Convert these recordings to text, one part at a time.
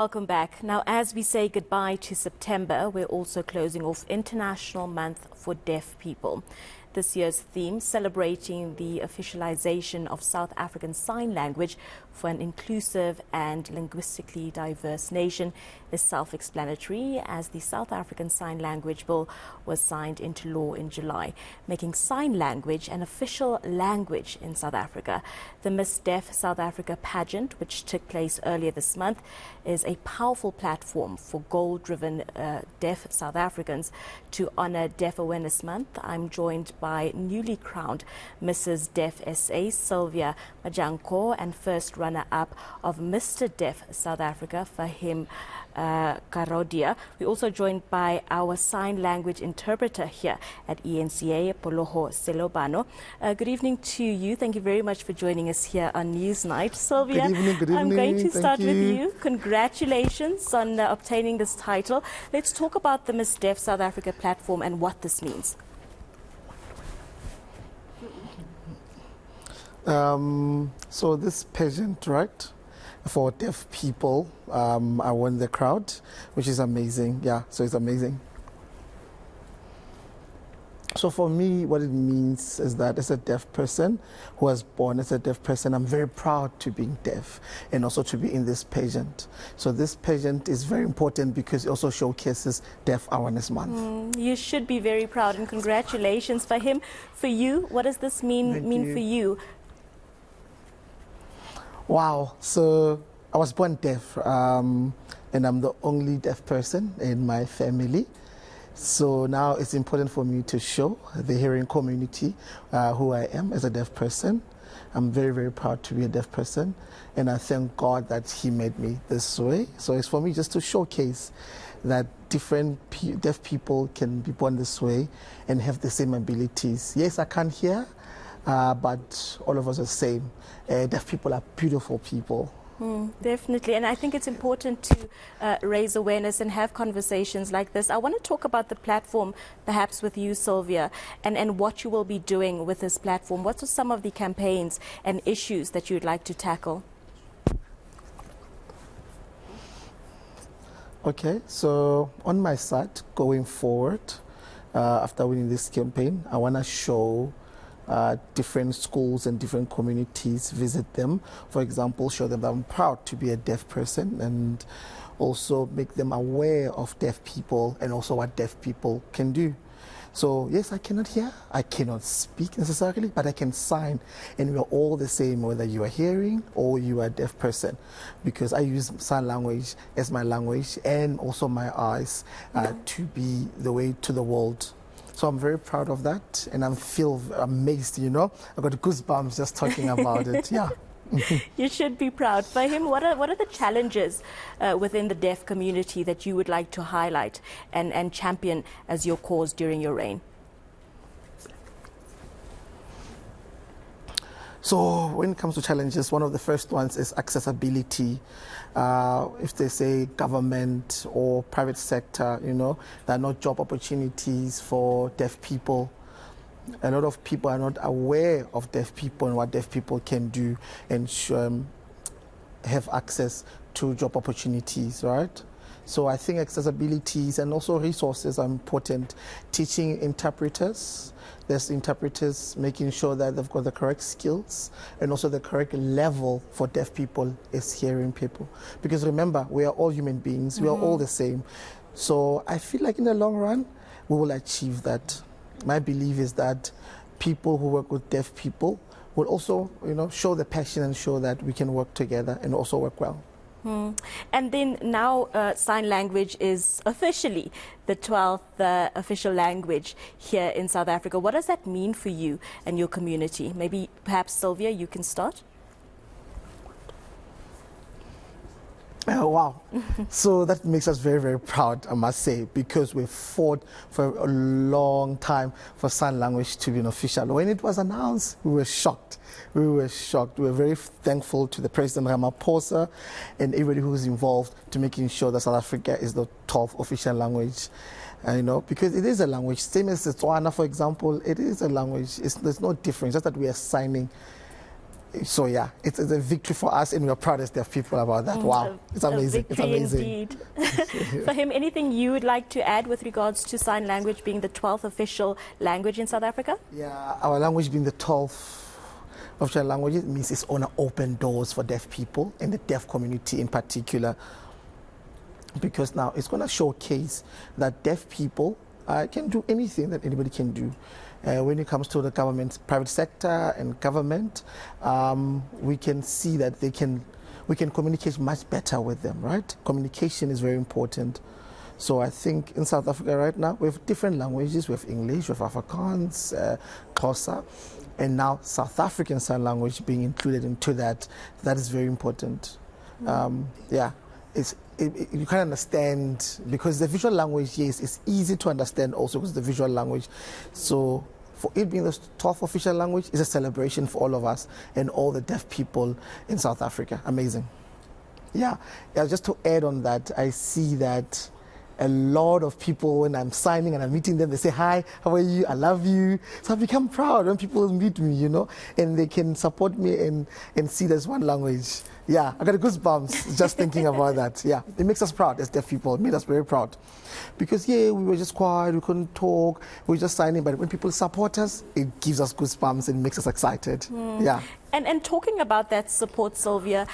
Welcome back. Now, as we say goodbye to September, we're also closing off International Month for Deaf People. This year's theme, celebrating the officialization of South African Sign Language for an inclusive and linguistically diverse nation, is self-explanatory, as the South African Sign Language Bill was signed into law in July, making sign language an official language in South Africa. The Miss Deaf South Africa pageant, which took place earlier this month, is a powerful platform for goal-driven deaf South Africans to honor Deaf Awareness Month. I'm joined by newly crowned Mrs. Deaf SA, Sylvia Mojanko, and first runner-up of Mr. Deaf South Africa, Faheem, Karodia. We're also joined by our sign language interpreter here at eNCA, Poloho Selobano. Good evening to you. Thank you very much for joining us here on Newsnight. Sylvia, good evening. I'm going to start with you. Congratulations on obtaining this title. Let's talk about the Miss Deaf South Africa platform and what this means. So this pageant, right, for deaf people, I won the crowd, which is amazing. Yeah, so it's amazing. So for me, what it means is that as a deaf person who was born as a deaf person, I'm very proud to be deaf and also to be in this pageant. So this pageant is very important because it also showcases Deaf Awareness Month. You should be very proud, and congratulations for him. For you, what does this mean for you? Wow, so I was born deaf, and I'm the only deaf person in my family. So now it's important for me to show the hearing community who I am as a deaf person. I'm very, very proud to be a deaf person, and I thank God that He made me this way. So it's for me just to showcase that different deaf people can be born this way and have the same abilities. Yes, I can't hear, but all of us are the same. Deaf people are beautiful people. Definitely, and I think it's important to raise awareness and have conversations like this. I want to talk about the platform, perhaps with you, Sylvia, and what you will be doing with this platform. What are some of the campaigns and issues that you'd like to tackle? Okay, so on my side, going forward, after winning this campaign, I want to show different schools and different communities, visit them. For example, show them that I'm proud to be a deaf person, and also make them aware of deaf people and also what deaf people can do. So yes, I cannot hear, I cannot speak necessarily, but I can sign, and we are all the same whether you are hearing or you are a deaf person, because I use sign language as my language and also my eyes to be the way to the world. So I'm very proud of that, and I feel amazed, you know. I got goosebumps just talking about it, yeah. You should be proud. Faheem, what are the challenges within the deaf community that you would like to highlight and champion as your cause during your reign? So when it comes to challenges, one of the first ones is accessibility. If they say government or private sector, you know, there are not job opportunities for deaf people. A lot of people are not aware of deaf people and what deaf people can do and have access to job opportunities, right? So I think accessibilities and also resources are important. Teaching interpreters, there's interpreters making sure that they've got the correct skills and also the correct level for deaf people as hearing people. Because remember, we are all human beings, we are all the same. So I feel like in the long run, we will achieve that. My belief is that people who work with deaf people will also, you know, show the passion and show that we can work together and also work well. And then now sign language is officially the 12th official language here in South Africa. What does that mean for you and your community? Maybe perhaps Sylvia, you can start. Wow. So that makes us very, very proud, I must say, because we fought for a long time for sign language to be an official. When it was announced, we were shocked. We were shocked. We were very thankful to the President Ramaphosa and everybody who was involved to making sure that South Africa is the 12th official language. You know, because it is a language. Same as Setswana, for example, it is a language. There's no difference, just that we are signing So yeah, it's a victory for us, and we're proud as deaf people about that. Wow, it's amazing. It's amazing. Indeed. Faheem, anything you would like to add with regards to sign language being the 12th official language in South Africa? Yeah, our language being the 12th official language, it means it's going to open doors for deaf people and the deaf community in particular, because now it's going to showcase that deaf people can do anything that anybody can do. When it comes to the government, private sector and government, we can see that we can communicate much better with them, right? Communication is very important. So I think in South Africa right now, we have different languages. We have English, we have Afrikaans, Xhosa, and now South African Sign Language being included into that. That is very important. Yeah, you can understand, because the visual language, yes, it's easy to understand also because the visual language. So for it being the 12th official language is a celebration for all of us and all the deaf people in South Africa. Amazing. Yeah, just to add on that, I see that a lot of people, when I'm signing and I'm meeting them, they say, hi, how are you? I love you. So I become proud when people meet me, you know, and they can support me and see there's one language. Yeah, I got goosebumps just thinking about that. Yeah, it makes us proud as deaf people. It made us very proud. Because, yeah, we were just quiet, we couldn't talk, we were just signing, but when people support us, it gives us goosebumps and makes us excited. Yeah. And talking about that support, Sylvia,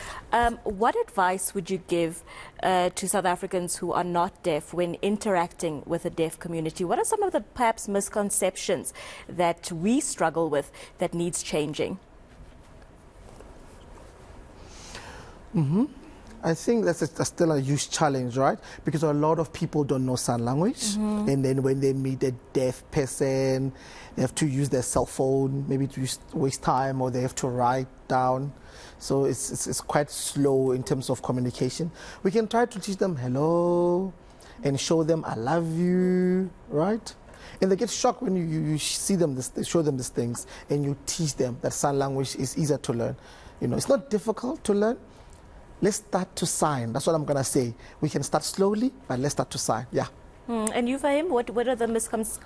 what advice would you give to South Africans who are not deaf when interacting with the deaf community? What are some of the perhaps misconceptions that we struggle with that needs changing? I think that's still a huge challenge, right? Because a lot of people don't know sign language. And then when they meet a deaf person, they have to use their cell phone, maybe to waste time, or they have to write down. So it's quite slow in terms of communication. We can try to teach them hello and show them I love you, right? And they get shocked when you see them, show them these things, and you teach them that sign language is easier to learn. You know, it's not difficult to learn. Let's start to sign. That's what I'm going to say. We can start slowly, but let's start to sign. Yeah. And you, Faheem, what are the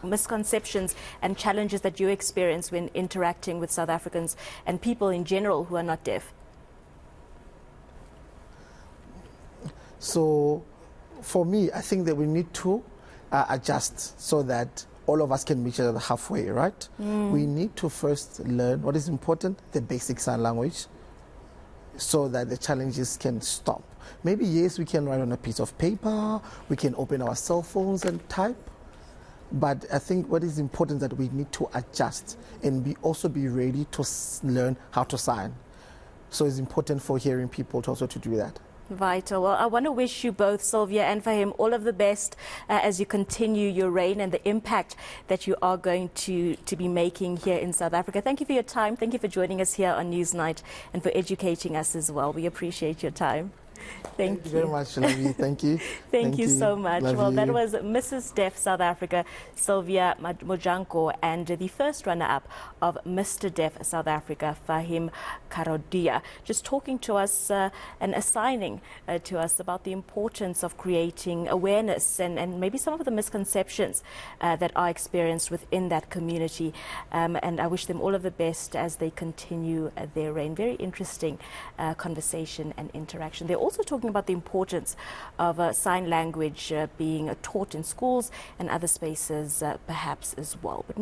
misconceptions and challenges that you experience when interacting with South Africans and people in general who are not deaf? So, for me, I think that we need to adjust so that all of us can meet each other halfway, right? We need to first learn what is important, the basic sign language, so that the challenges can stop. Maybe, yes, we can write on a piece of paper, we can open our cell phones and type, but I think what is important is that we need to adjust and also be ready to learn how to sign. So it's important for hearing people to also to do that. Vital. Well, I want to wish you both, Sylvia and Faheem, all of the best as you continue your reign and the impact that you are going to be making here in South Africa. Thank you for your time. Thank you for joining us here on Newsnight and for educating us as well. We appreciate your time. Thank you very much, Sylvia. Thank you. Thank you so much. Love well, you. That was Mrs. Deaf South Africa, Sylvia Mojanko, and the first runner-up of Mr. Deaf South Africa, Faheem Karodia, just talking to us and assigning to us about the importance of creating awareness and maybe some of the misconceptions that are experienced within that community. And I wish them all of the best as they continue their reign. Very interesting conversation and interaction. They're also talking about the importance of sign language being taught in schools and other spaces perhaps as well. But